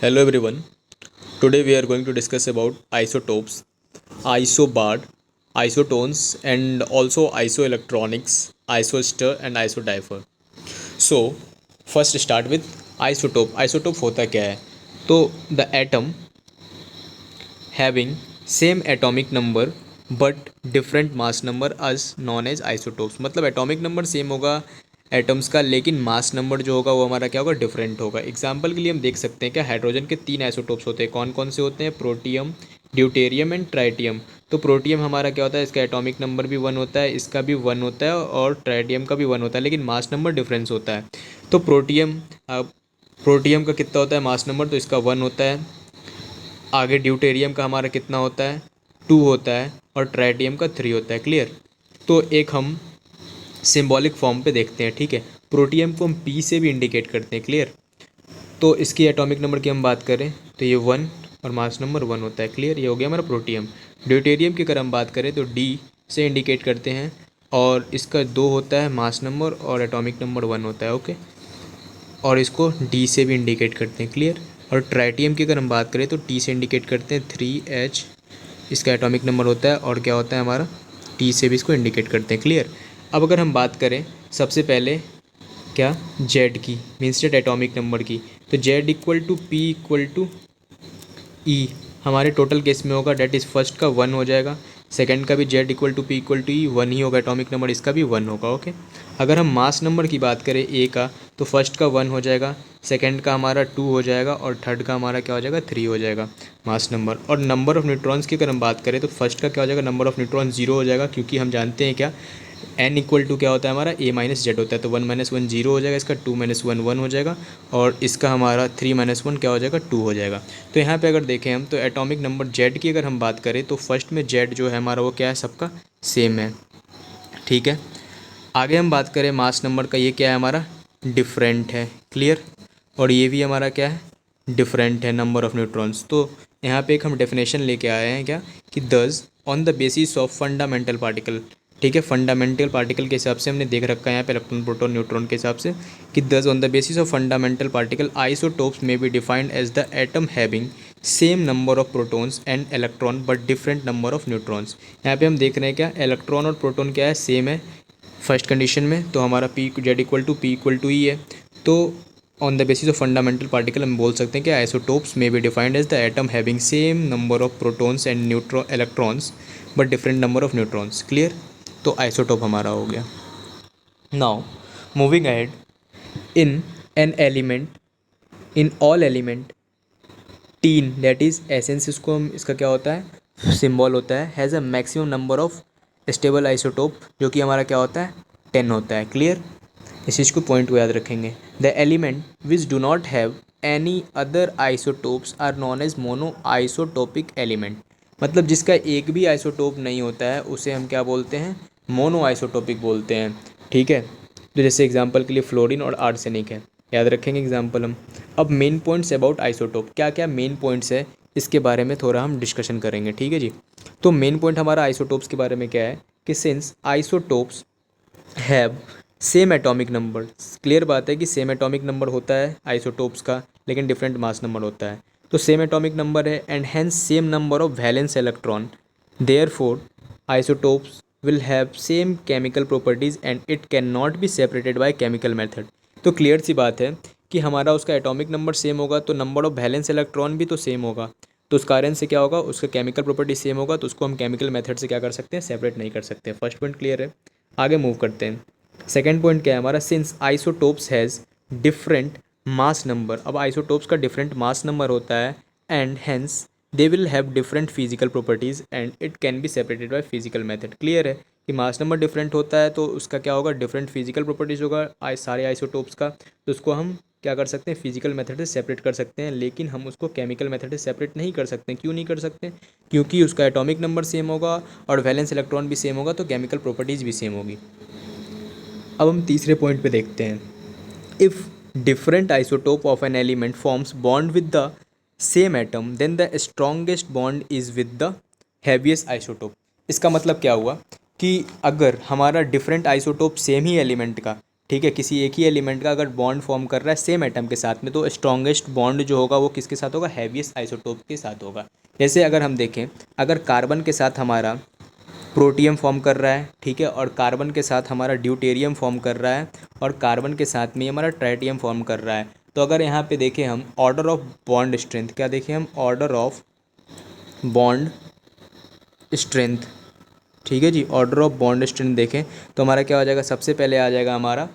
Hello everyone. Today we are going to discuss about isotopes, isobard, isotones and also isoelectronics, isostar and isodifer. So first start with isotope. Isotope होता क्या है? तो the atom having same atomic number but different mass number as known as isotopes. मतलब atomic number same होगा atoms का, लेकिन mass number जो होगा वो हमारा क्या होगा, डिफरेंट होगा. एग्जांपल के लिए हम देख सकते हैं क्या, हाइड्रोजन के 3 आइसोटोप्स होते हैं. कौन कौन से होते हैं? Protium, deuterium and tritium. तो प्रोटियम हमारा क्या होता है, इसका एटॉमिक नंबर भी 1 होता है, इसका भी 1 होता है और ट्राइटियम का भी 1 होता है, लेकिन मास नंबर डिफरेंस होता है. तो प्रोटियम का कितना होता है मास नंबर, तो इसका 1 होता है. आगे ड्यूटेरियम का हमारा कितना होता है, 2 होता है और ट्राइटियम का 3 होता है. क्लियर. तो एक हम सिंबॉलिक फॉर्म पे देखते हैं. ठीक है, प्रोटियम को हम पी से भी इंडिकेट करते हैं. क्लियर. तो इसकी एटॉमिक नंबर की हम बात करें तो ये 1 और मास नंबर 1 होता है. क्लियर, ये हो गया हमारा प्रोटियम. ड्यूटेरियम की अगर हम बात करें तो डी से इंडिकेट करते हैं और इसका 2 होता है मास नंबर और एटॉमिक नंबर 1 होता है. ओके, और इसको डी से भी इंडिकेट करते हैं. क्लियर. और ट्राइटियम की अगर हम बात करें तो टी से इंडिकेट करते हैं, 3H इसका एटॉमिक नंबर होता है और क्या होता है हमारा, टी से भी इसको इंडिकेट करते हैं. क्लियर. अब अगर हम बात करें सबसे पहले क्या, जेड की, मीन्स जेड एटॉमिक नंबर की, तो Z equal to P equal to E हमारे टोटल केस में होगा. डेट इज़ फर्स्ट का 1 हो जाएगा, सेकंड का भी Z equal to P equal to E 1 ही होगा, एटॉमिक नंबर इसका भी 1 होगा. ओके. अगर हम मास नंबर की बात करें ए का, तो फर्स्ट का 1 हो जाएगा, सेकंड का हमारा 2 हो जाएगा और थर्ड का हमारा क्या हो जाएगा, 3 हो जाएगा मास नंबर. और नंबर ऑफ़ न्यूट्रॉन्स की अगर हम बात करें तो फर्स्ट का क्या हो जाएगा, नंबर ऑफ़ न्यूट्रॉन 0 हो जाएगा, क्योंकि हम जानते हैं क्या, एन इक्वल टू क्या होता है हमारा, ए माइनस जेड होता है. तो 1 माइनस 1 0 हो जाएगा, इसका 2 माइनस 1 1 हो जाएगा और इसका हमारा 3 माइनस 1 क्या हो जाएगा, 2 हो जाएगा. तो यहाँ पे अगर देखें हम तो एटॉमिक नंबर जेड की अगर हम बात करें तो फर्स्ट में जेड जो है हमारा वो क्या है, सबका सेम है. ठीक है. आगे हम बात करें मास नंबर का, ये क्या है हमारा, डिफरेंट है. क्लियर. और ये भी हमारा क्या है, डिफरेंट है नंबर ऑफ़ न्यूट्रॉन्स. तो यहाँ पे एक हम डेफिनेशन लेके आए हैं क्या, कि दस on the basis of fundamental particle. ठीक है, फंडामेंटल पार्टिकल के हिसाब से हमने देख रखा है यहाँ पे इलेक्ट्रॉन प्रोटॉन न्यूट्रॉन के हिसाब से, कि दस on the basis of fundamental particle isotopes में be defined as the atom having same number of protons and electron but different number of neutrons. यहाँ पे हम देख रहे हैं क्या, इलेक्ट्रॉन और प्रोटॉन क्या है, सेम है फर्स्ट कंडीशन में, तो हमारा P Z equal to P equal to E है. तो on the basis of fundamental particle हम बोल सकते हैं कि आइसोटोप्स में be defined as the atom having same number of protons and neutron electrons but different number of neutrons. Clear. तो isotope हमारा हो गया. Now moving ahead, in an element, in all element, teen that is essence, इसको हम, इसका क्या होता है, सिंबल होता है, has a maximum number of stable isotope, जो कि हमारा क्या होता है, 10 होता है. क्लियर. इस चीज़ को पॉइंट को याद रखेंगे. The element which do not have any other isotopes are known as mono isotopic element. मतलब जिसका एक भी आइसोटोप नहीं होता है उसे हम क्या बोलते हैं, मोनो आइसोटोपिक बोलते हैं. ठीक है. तो जैसे एग्जांपल के लिए फ्लोरीन और आर्सेनिक है, याद रखेंगे एग्जांपल हम. अब मेन पॉइंट्स अबाउट आइसोटोप, क्या क्या मेन पॉइंट्स है इसके बारे में थोड़ा हम डिस्कशन करेंगे. ठीक है जी. तो मेन पॉइंट हमारा आइसोटोप्स के बारे में क्या है, कि since isotopes have same atomic number. Clear बात है कि सेम एटॉमिक नंबर होता है आइसोटोप्स का, लेकिन डिफरेंट मास नंबर होता है. तो सेम एटॉमिक नंबर है and hence same number of valence electron, therefore isotopes will have same chemical properties and it cannot be separated by chemical method. तो clear सी बात है कि हमारा उसका एटॉमिक नंबर सेम होगा तो नंबर ऑफ वैलेंस इलेक्ट्रॉन भी तो सेम होगा, तो उस कारण से क्या होगा, उसका केमिकल प्रॉपर्टी सेम होगा, तो उसको हम केमिकल मेथड से क्या कर सकते हैं, सेपरेट नहीं कर सकते. फर्स्ट पॉइंट क्लियर है. आगे मूव करते हैं. सेकेंड पॉइंट क्या है हमारा, since isotopes has different mass number. अब आइसोटोप्स का डिफरेंट मास नंबर होता है and hence they will have different physical properties and it can be separated by physical method. Clear है कि मास नंबर डिफरेंट होता है तो उसका क्या होगा, डिफरेंट फिजिकल प्रॉपर्टीज़ होगा सारे आइसोटोप्स का, तो उसको हम क्या कर सकते हैं, फिजिकल मेथड से सेपरेट कर सकते हैं. लेकिन हम उसको केमिकल मेथड से सेपरेट नहीं कर सकते. क्यों नहीं कर सकते, क्योंकि उसका एटॉमिक नंबर सेम होगा और वैलेंस इलेक्ट्रॉन भी सेम होगा, तो केमिकल प्रॉपर्टीज़ भी सेम होगी. अब हम तीसरे पॉइंट पे देखते हैं. If different isotope of an element forms bond with the same atom then the strongest bond is with the heaviest isotope. इसका मतलब क्या हुआ, कि अगर हमारा डिफरेंट आइसोटोप सेम ही एलिमेंट का, ठीक है, किसी एक ही एलिमेंट का अगर बॉन्ड फॉर्म कर रहा है सेम एटम के साथ में, तो स्ट्रॉन्गेस्ट बॉन्ड जो होगा वो किसके साथ होगा, हैवीएस्ट आइसोटोप के साथ होगा। जैसे अगर हम देखें, अगर कार्बन के साथ हमारा प्रोटियम फॉर्म कर रहा है, ठीक है, और कार्बन के साथ हमारा ड्यूटेरियम फॉर्म कर रहा है, और कार्बन के साथ में हमारा ट्राइटियम फॉर्म कर रहा है, तो अगर यहाँ पे देखें हम ऑर्डर ऑफ बॉन्ड स्ट्रेंथ, क्या देखें हम, ऑर्डर ऑफ बॉन्ड स्ट्रेंथ, ठीक है जी, ऑर्डर ऑफ बॉन्ड स्ट्रेंथ देखें तो हमारा क्या हो जाएगा, सबसे पहले आ जाएगा हमारा,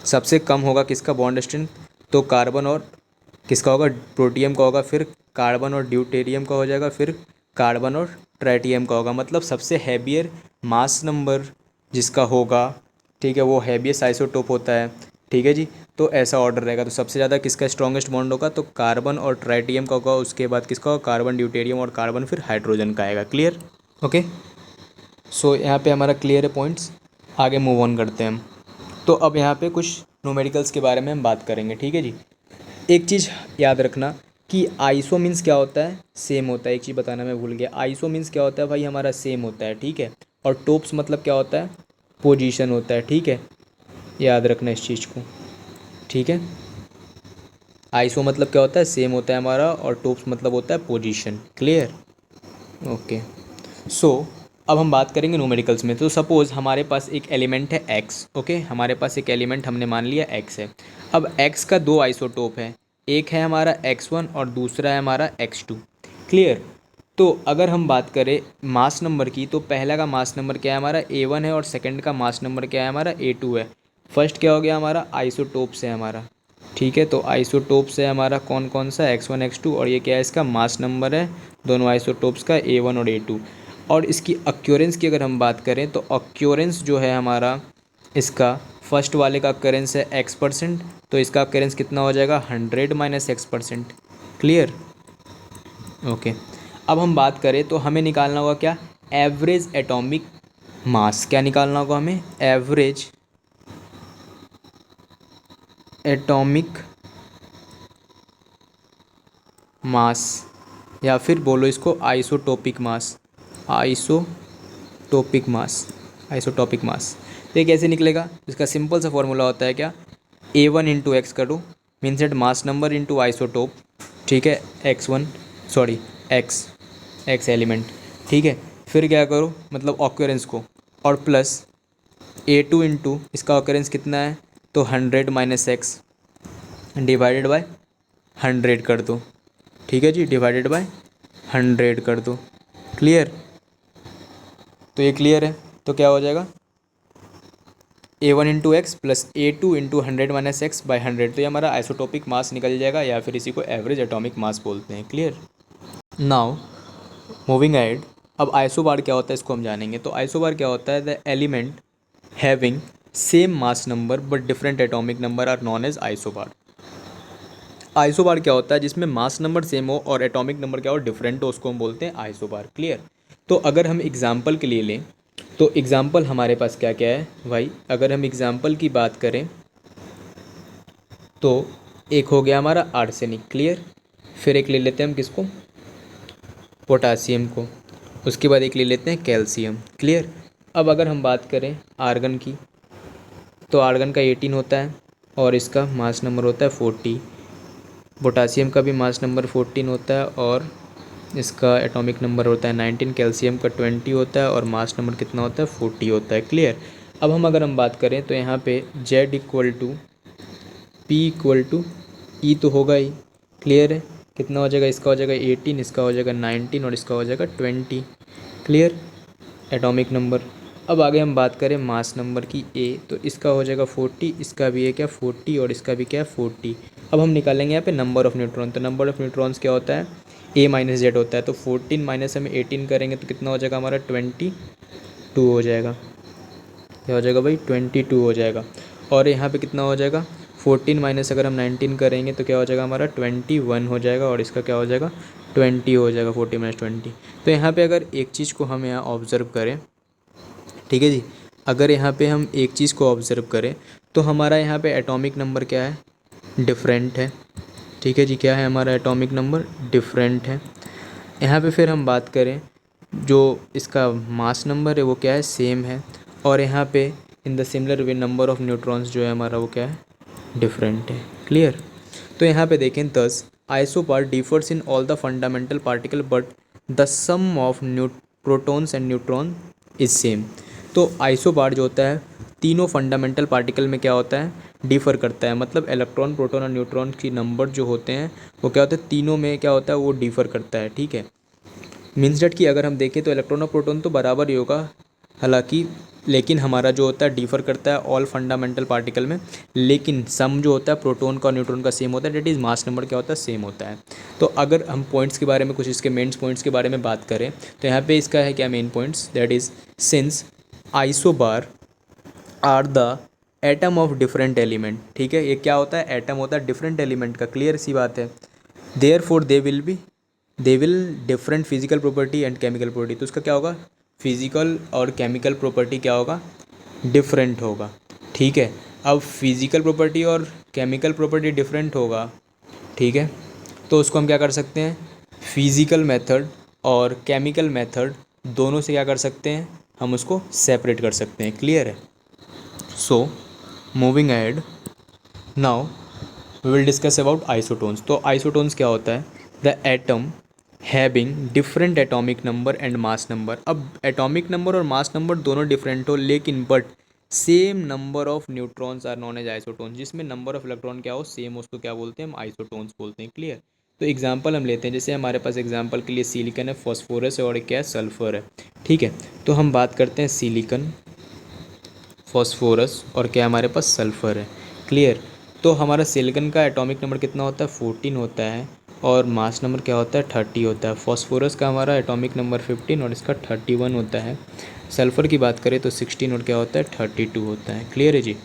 सबसे कम होगा किसका बॉन्ड स्ट्रेंथ, तो कार्बन और किसका होगा, प्रोटियम का होगा, फिर कार्बन और ड्यूटेरियम का हो जाएगा, फिर कार्बन और ट्राइटियम का होगा। मतलब सबसे हैवियर मास नंबर जिसका होगा, ठीक है, वो हैवीएस्ट आइसोटोप होता है, ठीक है जी। तो ऐसा ऑर्डर रहेगा, तो सबसे ज़्यादा किसका स्ट्रॉन्गेस्ट बॉन्ड होगा, तो कार्बन और ट्राइटियम का होगा, उसके बाद किसका होगा, कार्बन, ड्यूटेरियम और कार्बन, फिर हाइड्रोजन का आएगा। Clear, okay. सो यहाँ पे हमारा क्लियर है पॉइंट्स, आगे मूव ऑन करते हैं हम। तो अब यहाँ पे कुछ न्यूमेरिकल्स के बारे में हम बात करेंगे, ठीक है जी। एक चीज़ याद रखना कि आइसो मीन्स क्या होता है, सेम होता है। एक चीज़ बताना मैं भूल गया, आइसो मीन्स क्या होता है भाई, हमारा सेम होता है, ठीक है। और टोप्स मतलब क्या होता है, पोजीशन होता है, ठीक है, याद रखना इस चीज़ को, ठीक है। आइसो मतलब क्या होता है, सेम होता है हमारा, और टोप्स मतलब होता है पोजीशन। Clear, okay. सो अब हम बात करेंगे न्यूमेरिकल्स में। तो सपोज़ हमारे पास एक एलिमेंट है एक्स, ओके, हमारे पास एक एलिमेंट हमने मान लिया एक्स है। अब एक्स का दो आइसोटोप है, एक है हमारा x1 और दूसरा है हमारा x2। क्लियर। तो अगर हम बात करें मास नंबर की, तो पहला का मास नंबर क्या है हमारा, A1 है, और सेकंड का मास नंबर क्या है हमारा, A2 है। फर्स्ट क्या हो गया हमारा, आइसोटोप्स है हमारा, ठीक है। तो आइसोटोप्स है हमारा कौन कौन सा, x1 x2, और ये क्या है, इसका मास नंबर है दोनों आइसोटोप्स का, A1 और A2। और इसकी अक्यूरेंस की अगर हम बात करें, तो अक्यूरेंस जो है हमारा इसका, फर्स्ट वाले का अक्यूरेंस है x%, तो इसका अक्यूरेंस कितना हो जाएगा, 100 माइनस x%। Clear, okay. अब हम बात करें तो हमें निकालना होगा क्या, एवरेज एटॉमिक मास। क्या निकालना होगा हमें, एवरेज एटॉमिक मास, या फिर बोलो इसको isotopic mass, isotopic mass, isotopic mass. तो ये कैसे निकलेगा, इसका सिंपल सा फॉर्मूला होता है क्या, A1 इंटू एक्स करो, means at mass number into isotope, ठीक है, x1 सॉरी एक्स एलिमेंट, ठीक है। फिर क्या करो, मतलब ऑक्यूरेंस को, और प्लस A2 इंटू इसका ऑक्यूरेंस कितना है, तो 100 माइनस एक्स डिवाइडेड बाय 100 कर दो, ठीक है जी, डिवाइडेड बाय 100 कर दो। क्लियर, तो ये क्लियर है। तो क्या हो जाएगा, A1 into x plus A2 into 100 minus x by 100, तो ये हमारा आइसोटोपिक मास निकल जाएगा, या फिर इसी को एवरेज एटॉमिक मास बोलते हैं। Clear, now moving ahead. अब आइसोबार क्या होता है इसको हम जानेंगे। तो आइसोबार क्या होता है, the element having same mass number but different atomic number are known as isobar. Isobar क्या होता है, जिसमें मास नंबर सेम हो और एटॉमिक नंबर क्या हो, डिफरेंट हो, उसको हम बोलते हैं आइसोबार। क्लियर। तो अगर हम एग्जाम्पल के लिए लें, तो एग्जाम्पल हमारे पास क्या क्या है भाई, अगर हम एग्जाम्पल की बात करें तो एक हो गया हमारा आर्सेनिक। क्लियर, फिर एक ले लेते हैं हम किसको, पोटासियम को, उसके बाद एक ले लेते हैं कैल्शियम। क्लियर। अब अगर हम बात करें आर्गन की, तो आर्गन का 18 होता है और इसका मास नंबर होता है 40। पोटासियम का भी मास नंबर 14 होता है और इसका एटॉमिक नंबर होता है 19। कैल्शियम का 20 होता है और मास नंबर कितना होता है, 40 होता है। क्लियर। अब हम अगर हम बात करें तो यहाँ पे Z equal to P equal to E तो होगा ही। क्लियर है, कितना हो जाएगा, इसका हो जाएगा 18, इसका हो जाएगा 19 और इसका हो जाएगा 20। Clear, atomic number. अब आगे हम बात करें मास नंबर की A, तो इसका हो जाएगा 40, इसका भी है क्या 40 और इसका भी क्या है 40। अब हम निकालेंगे यहाँ पे नंबर ऑफ़ न्यूट्रॉन। तो नंबर ऑफ़ न्यूट्रॉन्स क्या होता है, A माइनस जेड होता है। तो 14 माइनस हम 18 करेंगे तो कितना हो जाएगा हमारा 22 हो जाएगा। क्या हो जाएगा भाई, 22 हो जाएगा। और यहाँ पे कितना हो जाएगा, 14 माइनस अगर हम 19 करेंगे तो क्या हो जाएगा हमारा 21 हो जाएगा, और इसका क्या हो जाएगा 20 हो जाएगा, 40 माइनस 20। तो यहाँ पे अगर एक चीज़ को हम यहाँ ऑब्ज़र्व करें, ठीक है जी, अगर यहाँ पे हम एक चीज़ को ऑब्ज़र्व करें तो हमारा यहाँ पे एटॉमिक नंबर क्या है, डिफरेंट है। ठीक है जी, क्या है हमारा एटॉमिक नंबर, डिफरेंट है। यहाँ पे फिर हम बात करें जो इसका मास नंबर है वो क्या है, सेम है। और यहाँ पे in the similar way number of neutrons जो है हमारा वो क्या है, डिफरेंट है। क्लियर। तो यहाँ पे देखें, thus isobar differs in all the fundamental particle but the sum of protons and neutron is same. तो आइसोबार जो होता है तीनों फंडामेंटल पार्टिकल में क्या होता है, डिफ़र करता है। मतलब इलेक्ट्रॉन प्रोटॉन और न्यूट्रॉन की नंबर जो होते हैं वो क्या होता है, तीनों में क्या होता है, वो डिफ़र करता है। ठीक है, मीन्स डेट कि अगर हम देखें तो इलेक्ट्रॉन और प्रोटॉन तो बराबर ही होगा हालांकि, लेकिन हमारा जो होता है डिफ़र करता है ऑल फंडामेंटल पार्टिकल में, लेकिन सम जो होता है प्रोटॉन का और न्यूट्रॉन का सेम होता है, डेट इज़ मास नंबर क्या होता है, सेम होता है। तो अगर हम पॉइंट्स के बारे में कुछ इसके मेन पॉइंट्स के बारे में बात करें तो यहाँ पे इसका है क्या main points, that is since isobar are the atom of different element. ठीक है, ये क्या होता है, एटम होता है डिफरेंट एलिमेंट का, क्लियर सी बात है। Therefore they will different physical property and chemical property. तो उसका क्या होगा, फिजिकल और केमिकल प्रॉपर्टी क्या होगा, डिफरेंट होगा। ठीक है, अब फिजिकल प्रॉपर्टी और केमिकल प्रॉपर्टी डिफरेंट होगा, ठीक है, तो उसको हम क्या कर सकते हैं, फिजिकल मेथड और केमिकल मेथड दोनों से क्या कर सकते हैं, हम उसको सेपरेट कर सकते हैं। क्लियर है। So moving ahead, now we will discuss about isotones. तो आइसोटोन्स क्या होता है, the atom having different atomic number and mass number. अब एटॉमिक नंबर और मास नंबर दोनों डिफरेंट हो लेकिन but same number of neutrons are known as isotones. जिसमें नंबर ऑफ इलेक्ट्रॉन क्या हो सेम, उसको क्या बोलते हैं, हम आइसोटोन्स बोलते हैं। क्लियर। तो एग्जांपल हम लेते हैं, जैसे हमारे पास एग्जांपल के लिए सिलिकन है, फॉस्फोरस है और क्या है, सल्फर है। ठीक है, तो हम बात करते हैं सिलिकन, फॉस्फोरस और क्या हमारे पास सल्फ़र है। क्लियर। तो हमारा सिलिकन का एटॉमिक नंबर कितना होता है, 14 होता है और मास नंबर क्या होता है, 30 होता है। फॉस्फोरस का हमारा एटॉमिक नंबर 15 और इसका 31 होता है। सल्फ़र की बात करें तो 16 और क्या होता है, 32 होता है। क्लियर है जी।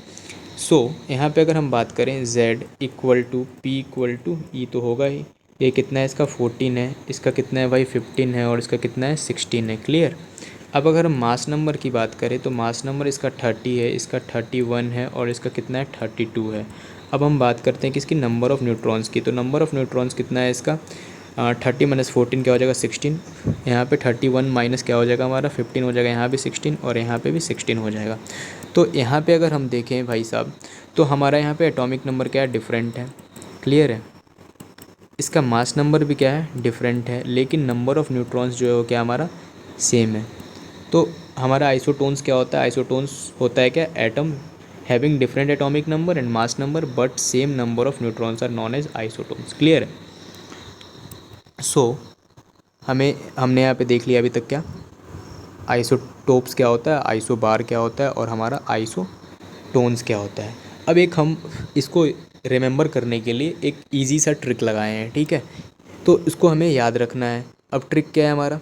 सो यहाँ पे अगर हम बात करें Z equal to P equal to E तो होगा ही, ये कितना है, इसका 14 है, इसका कितना है भाई 15 है और इसका कितना है 16 है। क्लियर। अब अगर हम मास नंबर की बात करें तो मास नंबर इसका 30 है, इसका 31 है और इसका कितना है 32 है। अब हम बात करते हैं किसकी, नंबर ऑफ़ न्यूट्रॉन्स की। तो नंबर ऑफ़ न्यूट्रॉन्स कितना है इसका, 30 माइनस 14 क्या हो जाएगा 16। यहाँ पे 31 माइनस क्या हो जाएगा हमारा 15 हो जाएगा, यहाँ भी 16 और यहाँ पे भी 16 हो जाएगा। तो यहाँ पे अगर हम देखें भाई साहब तो हमारा यहाँ पे एटॉमिक नंबर क्या है, डिफरेंट है। क्लियर है। इसका मास नंबर भी क्या है, डिफरेंट है, लेकिन नंबर ऑफ़ न्यूट्रॉन्स जो है वो क्या हमारा सेम है। तो हमारा आइसोटोन्स क्या होता है, आइसोटोन्स होता है क्या, atom having different atomic number and mass number but same number of neutrons are known as isotones. Clear है। सो हमने यहाँ पे देख लिया अभी तक क्या, आइसोटोप्स क्या होता है, आइसोबार क्या होता है और हमारा आइसोटोन्स क्या होता है। अब एक हम इसको रिमेंबर करने के लिए एक इजी सा ट्रिक लगाए हैं। ठीक है, तो इसको हमें याद रखना है। अब ट्रिक क्या है हमारा,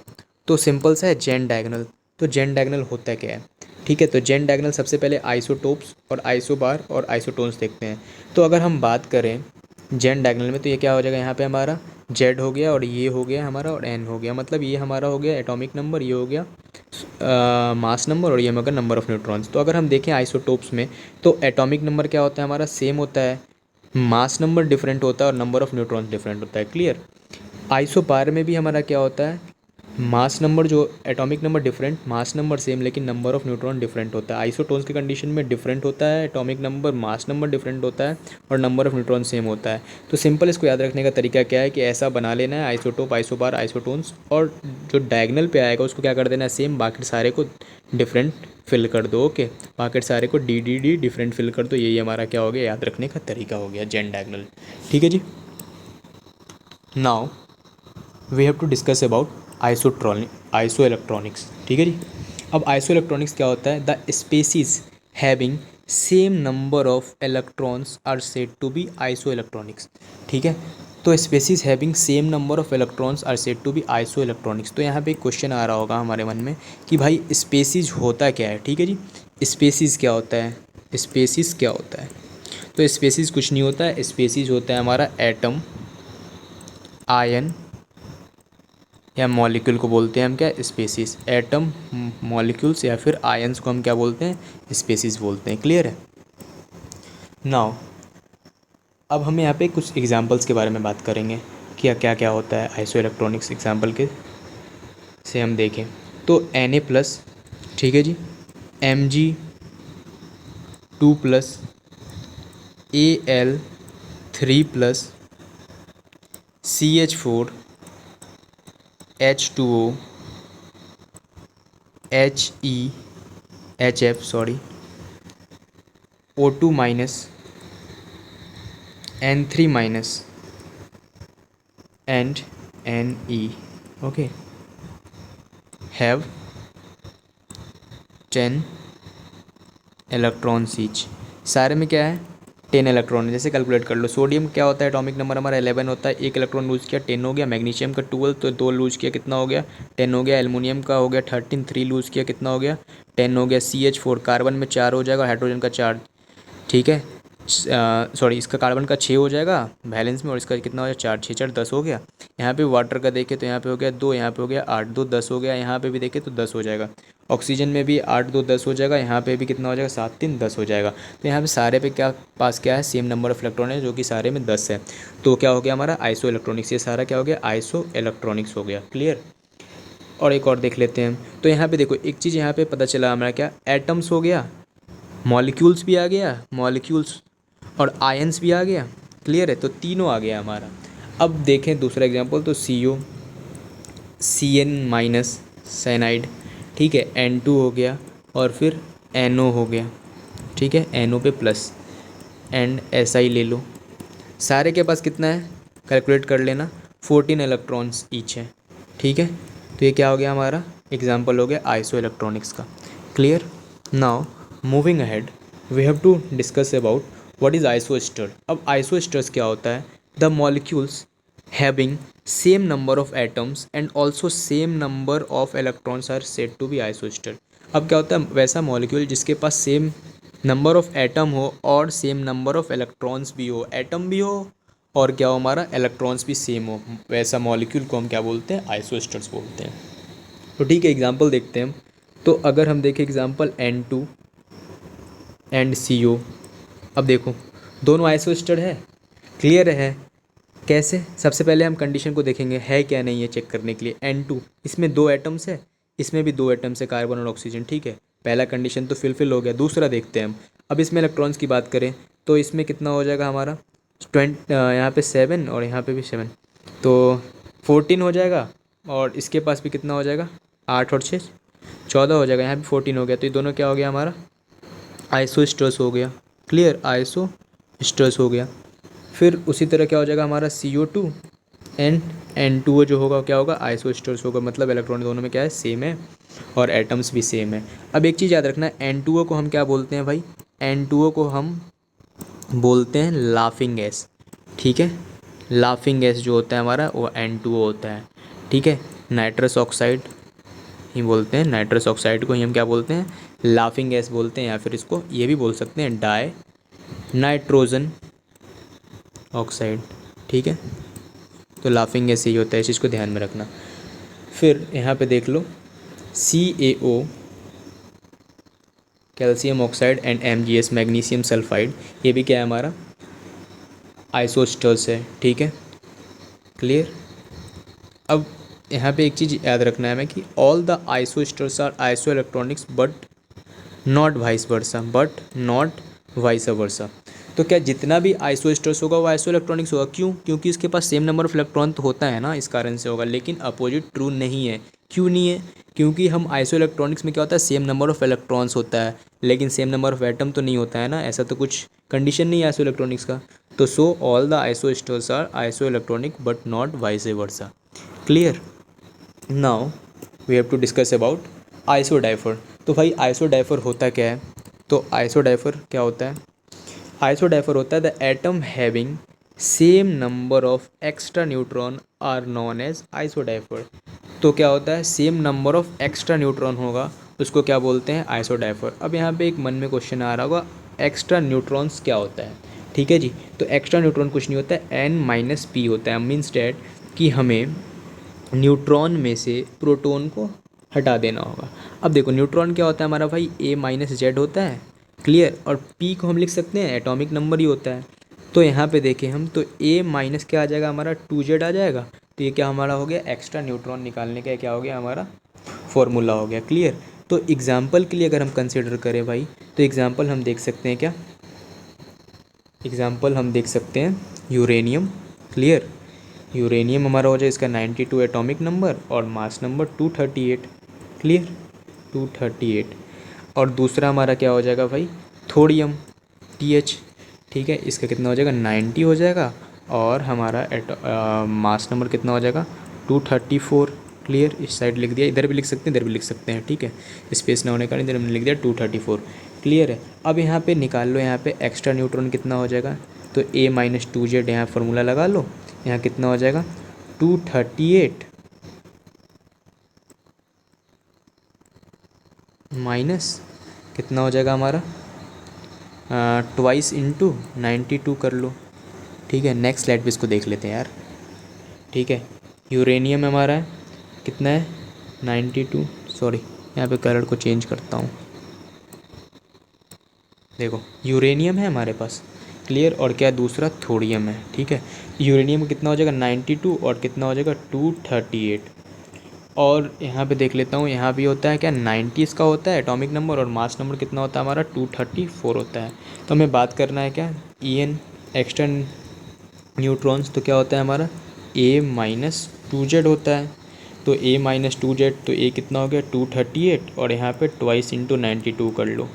तो सिंपल सा है, जेन डायगोनल। तो जेन डायगोनल होता क्या है, ठीक है, तो जेन डायगोनल सबसे पहले आइसोटोप्स और आइसोबार और आइसोटोन्स देखते हैं। तो अगर हम बात करें जेन डायगोनल में तो ये क्या हो जाएगा, यहाँ पे हमारा जेड हो गया और ये हो गया हमारा और एन हो गया। मतलब ये हमारा हो गया एटॉमिक नंबर, ये हो गया मास नंबर और ये होगा नंबर ऑफ़ न्यूट्रॉन्स। तो अगर हम देखें आइसोटोप्स में तो एटॉमिक नंबर क्या होता है हमारा, सेम होता है, मास नंबर डिफरेंट होता है और नंबर ऑफ़ न्यूट्रॉन्स डिफरेंट होता है। क्लियर। आइसोबार में भी हमारा क्या होता है, मास नंबर जो atomic number different, mass number same, लेकिन नंबर ऑफ़ न्यूट्रॉन डिफरेंट होता है। आइसोटोन्स की कंडीशन में डिफरेंट होता है atomic number, mass number different होता है और नंबर ऑफ़ न्यूट्रॉन सेम होता है। तो सिंपल इसको याद रखने का तरीका क्या है कि ऐसा बना लेना है, आइसोटोप, आइसोबार, आइसोटोन्स, और जो डायगोनल पे आएगा उसको क्या कर देना है, सेम, बाकी सारे को डिफरेंट फिल कर दो। ओके, बाकी सारे को D D D different fill कर दो। यही हमारा क्या हो गया, याद रखने का तरीका हो गया, जेन डायगोनल। ठीक है जी। Now we have to discuss about iso electronics. ठीक है जी। अब आइसो इलेक्ट्रॉनिक्स क्या होता है, the species having same number of electrons are said to be iso electronics. ठीक है, तो species having same number of electrons are said to be iso electronics. तो यहाँ पे एक क्वेश्चन आ रहा होगा हमारे मन में कि भाई स्पेसीज होता क्या है। ठीक है जी, स्पेसीज क्या होता है, स्पेसीज क्या होता है, तो स्पेसीज कुछ नहीं होता है, स्पेसीज होता है हमारा एटम, आयन या मॉलिक्यूल को बोलते हैं हम क्या, स्पेसीज। एटम, मॉलिक्यूल्स या फिर आयंस को हम क्या बोलते हैं, स्पेसीज बोलते हैं। क्लियर है। नाउ अब हम यहाँ पे कुछ एग्जांपल्स के बारे में बात करेंगे कि क्या क्या होता है आइसो इलेक्ट्रॉनिक्स। एग्जांपल के से हम देखें तो Na प्लस, ठीक है जी, Mg 2 plus Al3 plus CH4 H2O HF sorry O2 minus N3 minus and Ne okay have 10 electrons each. सारे में क्या है 10 इलेक्ट्रॉन, जैसे कैलकुलेट कर लो। सोडियम क्या होता है एटॉमिक नंबर हमारा 11 होता है, एक इलेक्ट्रॉन लूज किया 10 हो गया। मैग्नीशियम का 12 तो 2 लूज किया कितना हो गया 10 हो गया। एल्युमिनियम का हो गया 13 3 लूज किया कितना हो गया 10 हो गया। CH4 कार्बन में 4 हो जाएगा, हाइड्रोजन का 4 ठीक है। सॉरी इसका कार्बन का 6 हो जाएगा बैलेंस में, और इसका कितना हो जाएगा 4 6 4 10 हो गया। यहाँ पे वाटर का देखें तो यहाँ पे हो गया 2, यहाँ पे हो गया 8 2 10 हो गया। यहाँ पे भी देखें तो 10 हो जाएगा। ऑक्सीजन में भी 8 2 10 हो जाएगा। यहाँ पे भी कितना हो जाएगा 7 3 10 हो जाएगा। तो यहाँ पे सारे पे क्या पास क्या है सेम नंबर ऑफ इलेक्ट्रॉन है, जो कि सारे में 10 है। तो क्या हो गया हमारा आइसो इलेक्ट्रॉनिक्स, ये सारा क्या हो गया आइसो इलेक्ट्रॉनिक्स हो गया। क्लियर। और एक और देख लेते हैं। तो यहाँ पे देखो एक चीज़ यहाँ पे पता चला हमारा क्या एटम्स हो गया, मॉलिक्यूल्स भी आ गया, मॉलिक्यूल्स और आयंस भी आ गया। क्लियर है, तो तीनों आ गया हमारा। अब देखें दूसरा एग्जांपल, तो CO CN माइनस साइनाइड ठीक है, N2 हो गया और फिर NO हो गया ठीक है, NO पे प्लस एंड SI ले लो। सारे के पास कितना है कैलकुलेट कर लेना 14 इलेक्ट्रॉन्स ईच है ठीक है। तो ये क्या हो गया हमारा एग्जाम्पल हो गया आइसो इलेक्ट्रॉनिक्स का। Clear. Now moving ahead we have to discuss about what is isostere. अब आइसोस्टर्स क्या होता है the molecules having same number of atoms and also same number of electrons are said to be isostere. अब क्या होता है वैसा molecule जिसके पास सेम नंबर ऑफ एटम हो और सेम नंबर ऑफ इलेक्ट्रॉन्स भी हो, एटम भी हो और क्या हो हमारा इलेक्ट्रॉन्स भी सेम हो, वैसा मॉलिक्यूल को हम क्या बोलते हैं आइसोस्टर्स बोलते हैं। तो ठीक है एग्जांपल देखते हैं हम। तो अगर हम देखें एग्जांपल N2 एंड CO, अब देखो दोनों आइसोस्टर है। क्लियर है कैसे, सबसे पहले हम कंडीशन को देखेंगे है क्या नहीं है चेक करने के लिए। N2 इसमें 2 एटम्स है, इसमें भी 2 एटम्स है कार्बन और ऑक्सीजन ठीक है, पहला कंडीशन तो फिलफिल हो गया। दूसरा देखते हैं हम, अब इसमें इलेक्ट्रॉन्स की बात करें तो इसमें कितना हो जाएगा हमारा 20, यहाँ पे 7 और यहाँ पे भी 7 तो 14 हो जाएगा। और इसके पास भी कितना हो जाएगा 8 और 6 14 हो जाएगा, यहाँ भी 14 हो गया। तो ये दोनों क्या हो गया हमारा आइसोस्टर्स हो गया। क्लियर, आइसोस्टर्स हो गया। फिर उसी तरह क्या हो जाएगा हमारा CO2 एंड N2 जो होगा क्या होगा आइसोस्टर्स होगा, मतलब इलेक्ट्रॉन दोनों में क्या है सेम है और एटम्स भी सेम है। अब एक चीज़ याद रखना है N2O को हम क्या बोलते हैं भाई, N2O को हम बोलते हैं लाफिंग गैस ठीक है। लाफिंग गैस जो होता है हमारा वो N2O होता है ठीक है। नाइट्रस ऑक्साइड ही बोलते हैं, नाइट्रस ऑक्साइड को ही हम क्या बोलते हैं लाफिंग गैस बोलते हैं, या फिर इसको ये भी बोल सकते हैं डाई नाइट्रोजन ऑक्साइड ठीक है। तो लाफिंग गैस यही होता है, इस चीज़ को ध्यान में रखना। फिर यहाँ पे देख लो CaO calcium oxide and MgS magnesium sulphide, ये भी क्या है हमारा आइसोस्टर्स है ठीक है। क्लियर। अब यहाँ पे एक चीज़ याद रखना है हमें कि all the isosters are iso electronics but not vice versa. तो क्या जितना भी आइसोस्टर्स होगा वो आइसो इलेक्ट्रॉनिक्स होगा, क्यों? क्योंकि उसके पास सेम नंबर ऑफ इलेक्ट्रॉन तो होता है ना, इस कारण से होगा। लेकिन अपोजिट ट्रू नहीं है। क्यों नहीं है? क्योंकि हम आइसो इलेक्ट्रॉनिक्स में क्या होता है सेम नंबर ऑफ इलेक्ट्रॉन्स होता है, लेकिन सेम नंबर ऑफ एटम तो नहीं होता है ना, ऐसा तो कुछ कंडीशन नहीं है आइसो इलेक्ट्रॉनिक्स का। तो so all the isosters are iso electronic but not vice versa. Clear. Now we have to discuss about isodiapher. तो भाई आइसोडाइफर होता क्या है? तो आइसोडाइफर क्या होता है? आइसोडाइफर होता है the atom having same number of extra neutron are known as isodiapher. तो क्या होता है same number of extra neutron होगा उसको क्या बोलते हैं आइसोडाइफर। अब यहाँ पे एक मन में क्वेश्चन आ रहा होगा एक्स्ट्रा न्यूट्रॉन्स क्या होता है? ठीक है जी, तो एक्स्ट्रा न्यूट्रॉन कुछ नहीं होता है, N-P होता है। मीन्स डैट कि हमें न्यूट्रॉन में से प्रोटॉन को हटा देना होगा। अब देखो न्यूट्रॉन क्या होता है हमारा भाई A-Z होता है। क्लियर। और P को हम लिख सकते हैं एटॉमिक नंबर ही होता है। तो यहाँ पे देखें हम तो A- क्या आ जाएगा हमारा 2Z आ जाएगा। तो ये क्या हमारा हो गया एक्स्ट्रा न्यूट्रॉन निकालने का क्या हो गया हमारा फॉर्मूला हो गया। क्लियर। तो एग्ज़ाम्पल के लिए अगर हम कंसिडर करें भाई, तो एग्ज़ाम्पल हम देख सकते हैं क्या, एग्ज़ाम्पल हम देख सकते हैं यूरेनियम। क्लियर, यूरेनियम हमारा हो जाए इसका 92 एटॉमिक नंबर और मास नंबर 238। क्लियर, 238। और दूसरा हमारा क्या हो जाएगा भाई, थोड़ियम, TH। ठीक है, इसका कितना हो जाएगा, 90 हो जाएगा और हमारा मास नंबर कितना हो जाएगा, 234। क्लियर, इस साइड लिख दिया, इधर भी लिख सकते हैं इधर भी लिख सकते हैं। ठीक है, स्पेस ना होने का इधर हमने लिख दिया 234। क्लियर है। अब यहाँ पे निकाल लो, यहाँ पे एक्स्ट्रा न्यूट्रॉन कितना हो जाएगा, तो A-2Z यहाँ फार्मूला लगा लो, यहाँ कितना हो जाएगा 238 माइनस कितना हो जाएगा हमारा ट्वाइस इंटू 92 कर लो। ठीक है, नेक्स्ट स्लाइड पे इसको देख लेते हैं यार। ठीक है, यूरेनियम हमारा है कितना है 92, सॉरी यहाँ पे कलर को चेंज करता हूँ। देखो यूरेनियम है हमारे पास। क्लियर, और क्या दूसरा थोड़ियम है। ठीक है, यूरेनियम कितना हो जाएगा 92 और कितना हो जाएगा 238। और यहाँ पे देख लेता हूँ, यहाँ भी होता है क्या 90 इसका होता है एटॉमिक नंबर और मास नंबर कितना होता है हमारा 234 होता है। तो हमें बात करना है क्या, EN एक्स्ट्रा न्यूट्रॉन्स, तो क्या होता है हमारा A-2Z होता है। तो A-2Z, तो A कितना हो गया 238 और यहाँ पे ट्वाइस इंटू 92 कर लो।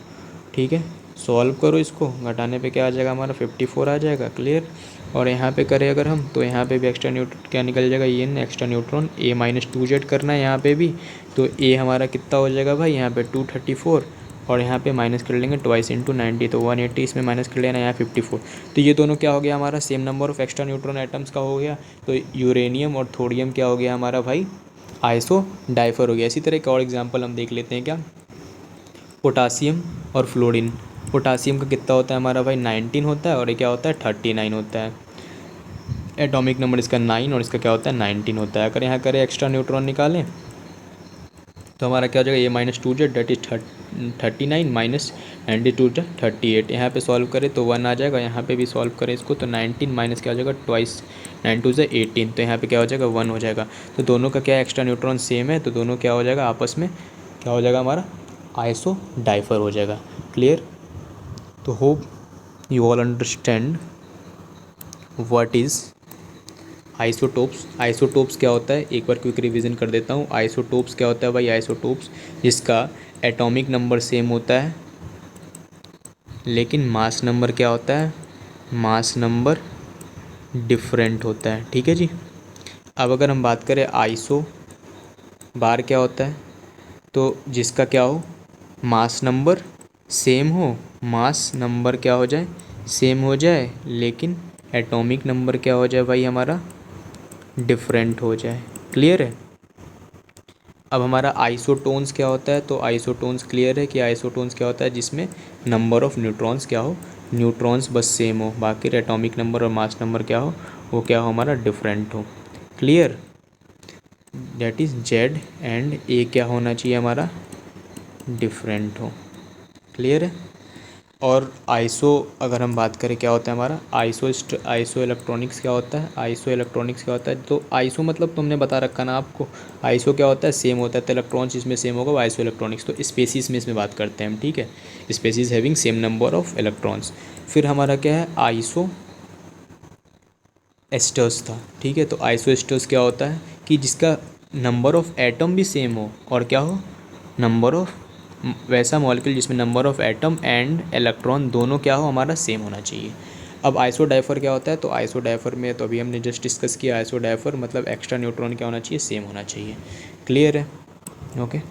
ठीक है, सॉल्व करो इसको, घटाने पे क्या आ जाएगा हमारा 54 आ जाएगा। क्लियर, और यहाँ पे करें अगर हम, तो यहाँ पे भी एक्स्ट्रा न्यूट्रॉन क्या निकल जाएगा, EN एक्स्ट्रा न्यूट्रॉन A-2Z करना है यहाँ पे भी, तो A हमारा कितना हो जाएगा भाई यहाँ पे 234 और यहाँ पे माइनस कर लेंगे ट्वाइस इंटू 90, तो 180 इसमें माइनस कर लेना, यहाँ 54। तो ये दोनों क्या हो गया हमारा, same number of extra neutron atoms का हो गया। तो यूरेनियम और थोड़ियम क्या हो गया हमारा भाई, आइसो डाइफर हो गया। इसी तरह एक और एग्जांपल हम देख लेते हैं क्या, पोटासियम और फ्लोरीन। पोटासियम का कितना होता है हमारा भाई 19 होता है और ये क्या होता है 39 होता है। एटॉमिक नंबर इसका 9 और इसका क्या होता है 19 होता है। अगर यहाँ करें एक्स्ट्रा न्यूट्रॉन निकालें तो हमारा क्या हो जाएगा A-2Z डेट इज 39 माइनस 92 38। यहाँ पे सॉल्व करें तो 1 आ जाएगा, यहाँ पे भी सॉल्व करें इसको तो 19 माइनस क्या हो जाएगा ट्वाइस 92 से 18, तो यहाँ पे क्या हो जाएगा 1 हो जाएगा। तो दोनों का क्या एक्स्ट्रा न्यूट्रॉन सेम है, तो दोनों क्या हो जाएगा आपस में क्या हो जाएगा हमारा आइसो डाइफर हो जाएगा। क्लियर, तो hope you all understand what is isotopes. Isotopes क्या होता है, एक बार क्विक रिवीजन कर देता हूँ। आइसोटोप्स क्या होता है भाई, आइसोटोप्स जिसका एटॉमिक नंबर सेम होता है लेकिन मास नंबर क्या होता है, मास नंबर डिफरेंट होता है। ठीक है जी। अब अगर हम बात करें आइसो बार क्या होता है, तो जिसका क्या हो मास नंबर सेम हो, मास नंबर क्या हो जाए सेम हो जाए लेकिन एटॉमिक नंबर क्या हो जाए भाई हमारा डिफरेंट हो जाए। क्लियर है। अब हमारा आइसोटोन्स क्या होता है, तो आइसोटोन्स क्लियर है कि आइसोटोन्स क्या होता है जिसमें नंबर ऑफ़ न्यूट्रॉन्स क्या हो, न्यूट्रॉन्स बस सेम हो, बाकी एटॉमिक नंबर और मास नंबर क्या हो वो क्या हो हमारा डिफरेंट हो। Clear, that is Z and A क्या होना चाहिए हमारा डिफरेंट हो। क्लियर है। और आइसो अगर हम बात करें क्या होता है हमारा आइसो इलेक्ट्रॉनिक्स क्या होता है, आइसो इलेक्ट्रॉनिक्स क्या होता है, तो आइसो मतलब तुमने बता रखा ना आपको, आइसो क्या होता है सेम होता है, तो इलेक्ट्रॉन्स इसमें सेम होगा वो आइसो इलेक्ट्रॉनिक्स। तो स्पेसीज में इसमें बात करते हैं हम। ठीक है, species having same number of electrons. फिर हमारा क्या है आइसो एस्टर्स था। ठीक है, तो आइसो एस्टर्स क्या होता है कि जिसका नंबर ऑफ़ एटम भी सेम हो और क्या हो नंबर ऑफ़ वैसा मॉलिक्यूल जिसमें number of atom and electron दोनों क्या हो हमारा सेम होना चाहिए। अब आइसो डाइफर क्या होता है, तो आइसो डाइफर में तो अभी हमने जस्ट डिस्कस किया, आइसो डाइफर मतलब एक्स्ट्रा न्यूट्रॉन क्या होना चाहिए सेम होना चाहिए। क्लियर है, ओके।